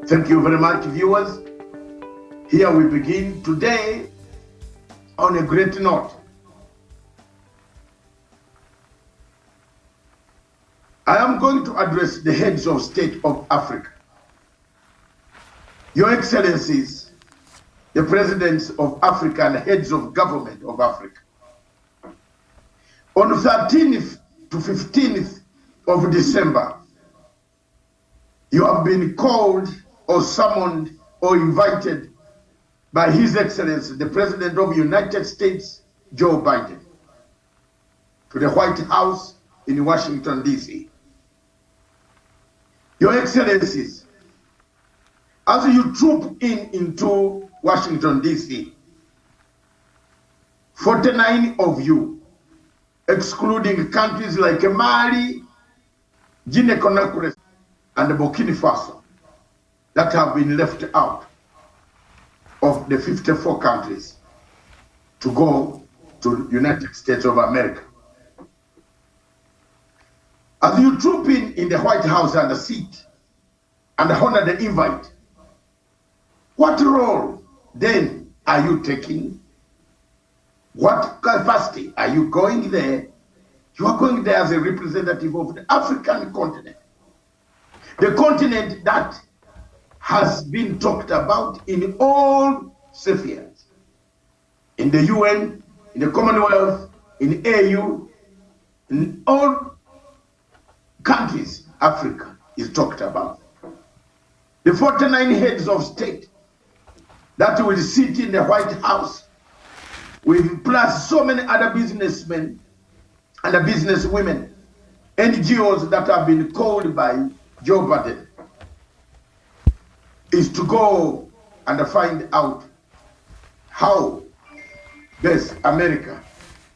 Thank you very much, viewers. Here we begin today on a great note. I am going to address the heads of state of Africa, Your Excellencies, the presidents of Africa and heads of government of Africa. On 13th to 15th of December, you have been called or summoned or invited by His Excellency, the President of the United States, Joe Biden, to the White House in Washington, D.C. Your Excellencies, as you troop into Washington, D.C., 49 of you, excluding countries like Mali, Guinea-Conakry, and Burkina Faso, that have been left out of the 54 countries to go to the United States of America. As you troop in the White House and sit and honor the invite, what role then are you taking? What capacity are you going there? You are going there as a representative of the African continent, the continent that has been talked about in all spheres, in the UN, in the Commonwealth, in AU, in all countries, Africa is talked about. The 49 heads of state that will sit in the White House, with plus so many other businessmen and businesswomen, NGOs that have been called by Joe Biden, is to go and find out how best America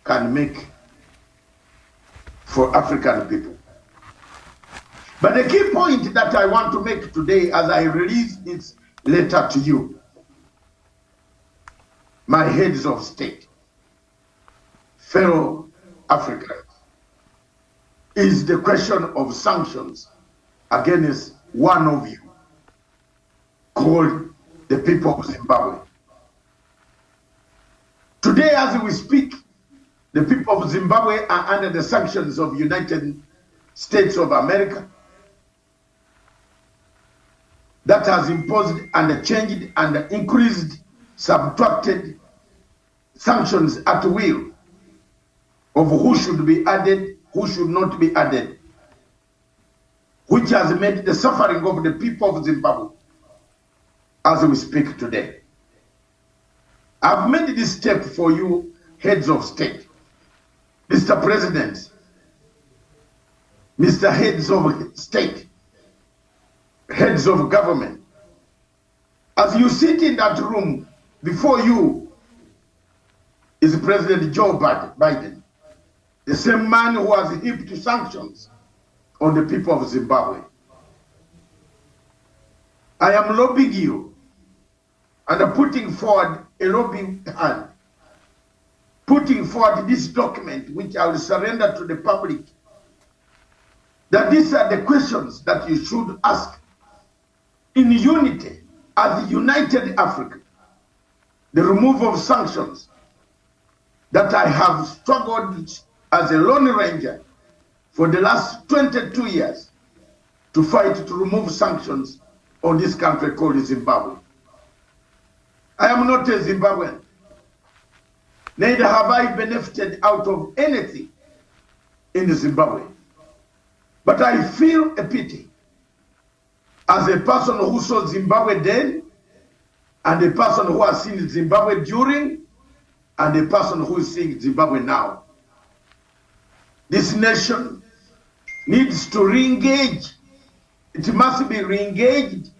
can make for African people. But the key point that I want to make today as I release this letter to you, my heads of state, fellow Africans, is the question of sanctions against one of you, called the people of Zimbabwe. Today, as we speak, the people of Zimbabwe are under the sanctions of United States of America that has imposed and changed and increased, subtracted sanctions at will of who should be added, who should not be added, which has made the suffering of the people of Zimbabwe as we speak today. I've made this step for you, heads of state, Mr. President, Mr. Heads of state, heads of government. As you sit in that room, before you is President Joe Biden, the same man who has heaped sanctions on the people of Zimbabwe. I am lobbying you and putting forward a lobbying hand, putting forward this document, which I will surrender to the public, that these are the questions that you should ask in unity as a united Africa. The removal of sanctions that I have struggled as a lone ranger for the last 22 years to fight to remove sanctions on this country called Zimbabwe. I am not a Zimbabwean. Neither have I benefited out of anything in Zimbabwe. But I feel a pity as a person who saw Zimbabwe then, and a person who has seen Zimbabwe during, and a person who is seeing Zimbabwe now. This nation needs to re-engage. It must be re-engaged.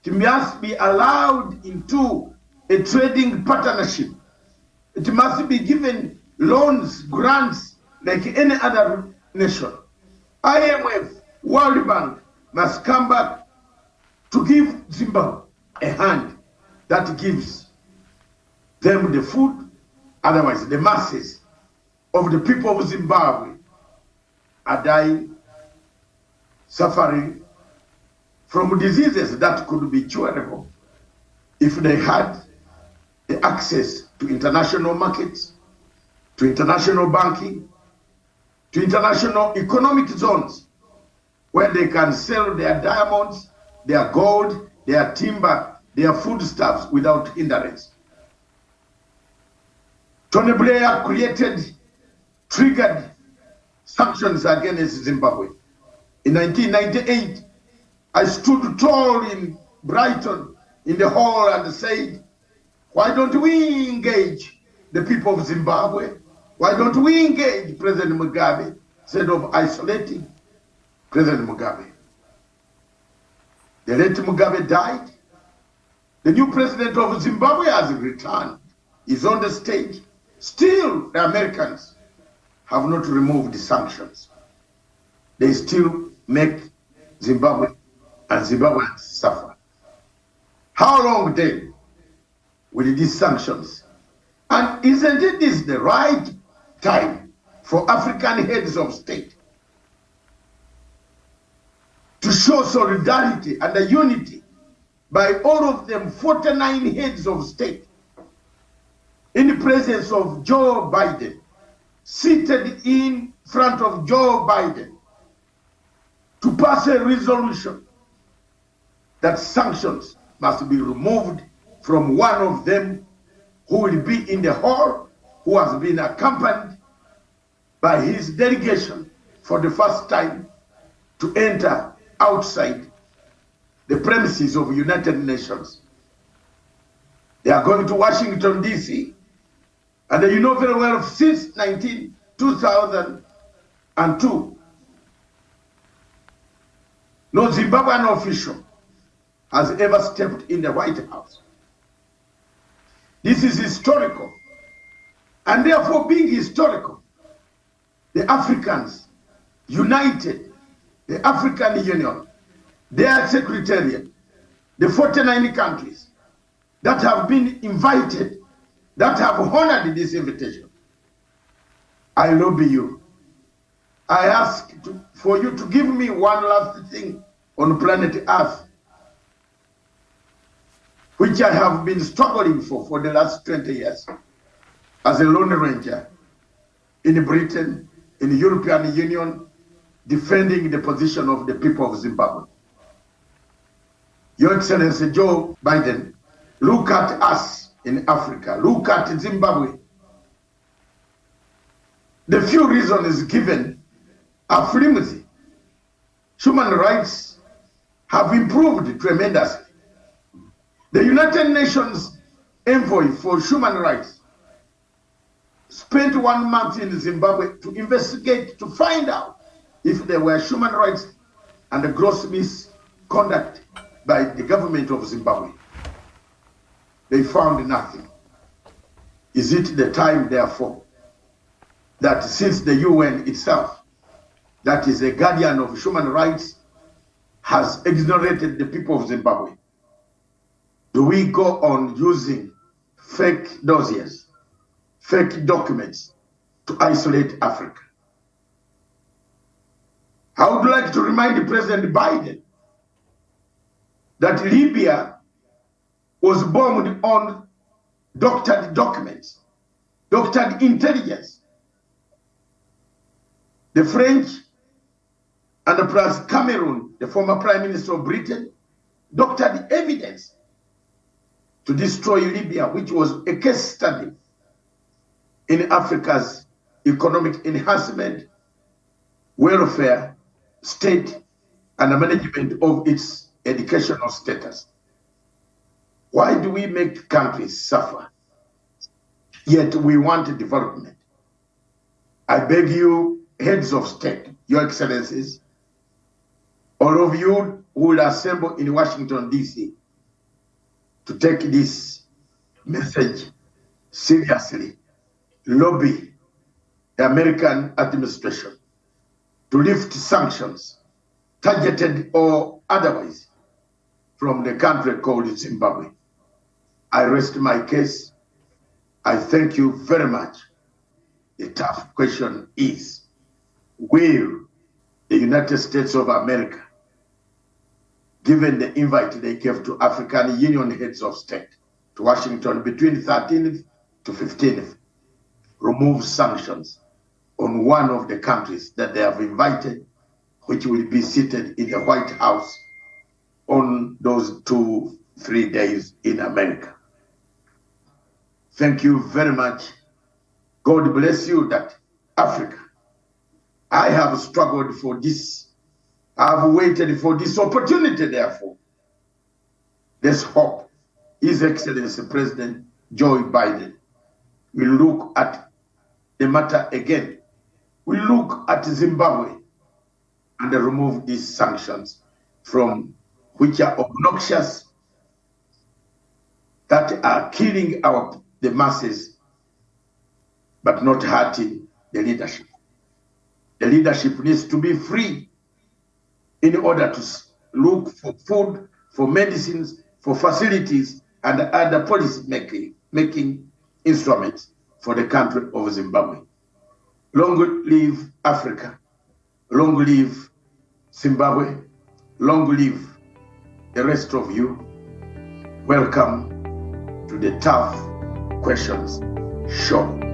It must be allowed into a trading partnership. It must be given loans, grants, like any other nation. IMF, World Bank must come back to give Zimbabwe a hand that gives them the food. Otherwise, the masses of the people of Zimbabwe are dying, suffering from diseases that could be curable if they had the access to international markets, to international banking, to international economic zones where they can sell their diamonds, their gold, their timber, their foodstuffs without hindrance. Tony Blair triggered sanctions against Zimbabwe. In 1998, I stood tall in Brighton in the hall and said, why don't we engage the people of Zimbabwe? Why don't we engage President Mugabe instead of isolating President Mugabe? The late Mugabe died. The new president of Zimbabwe has returned. He's on the stage. Still, the Americans have not removed the sanctions. They still make Zimbabwe and Zimbabweans suffer. How long then will these sanctions? And isn't it this the right time for African heads of state to show solidarity and a unity by all of them 49 heads of state in the presence of Joe Biden, seated in front of Joe Biden, to pass a resolution that sanctions must be removed from one of them who will be in the hall, who has been accompanied by his delegation for the first time to enter outside the premises of United Nations. They are going to Washington, D.C., and you know very well, since 2002, no Zimbabwean official has ever stepped in the White House. This is historical. And therefore, being historical, the Africans united, the African Union, their secretariat, the 49 countries that have been invited, that have honored this invitation. I lobby you. I ask for you to give me one last thing on planet Earth, which I have been struggling for the last 20 years as a lone ranger in Britain, in the European Union, defending the position of the people of Zimbabwe. Your Excellency Joe Biden, look at us in Africa. Look at Zimbabwe. The few reasons given are flimsy. Human rights have improved tremendously. The United Nations envoy for human rights spent 1 month in Zimbabwe to investigate, to find out if there were human rights and gross misconduct by the government of Zimbabwe. They found nothing. Is it the time, therefore, that since the UN itself, that is a guardian of human rights, has exonerated the people of Zimbabwe, do we go on using fake dossiers, fake documents to isolate Africa? I would like to remind President Biden that Libya was bombed on doctored documents, doctored intelligence. The French and plus Cameroon, the former Prime Minister of Britain, doctored evidence to destroy Libya, which was a case study in Africa's economic enhancement, welfare, state, and the management of its educational status. Why do we make countries suffer? Yet we want development. I beg you, heads of state, your excellencies, all of you who will assemble in Washington, D.C., to take this message seriously, lobby the American administration to lift sanctions, targeted or otherwise, from the country called Zimbabwe. I rest my case. I thank you very much. The tough question is, will the United States of America given the invite they gave to African Union heads of state to Washington between 13th to 15th, remove sanctions on one of the countries that they have invited, which will be seated in the White House on those 2-3 days in America. Thank you very much. God bless you, that Africa. I have struggled for this. I have waited for this opportunity, therefore. Let's hope His Excellency President Joe Biden will look at the matter again. We look at Zimbabwe and remove these sanctions from which are obnoxious, that are killing the masses, but not hurting the leadership. The leadership needs to be free in order to look for food, for medicines, for facilities, and other policy making instruments for the country of Zimbabwe. Long live Africa. Long live Zimbabwe. Long live the rest of you. Welcome to the Tough Questions Show.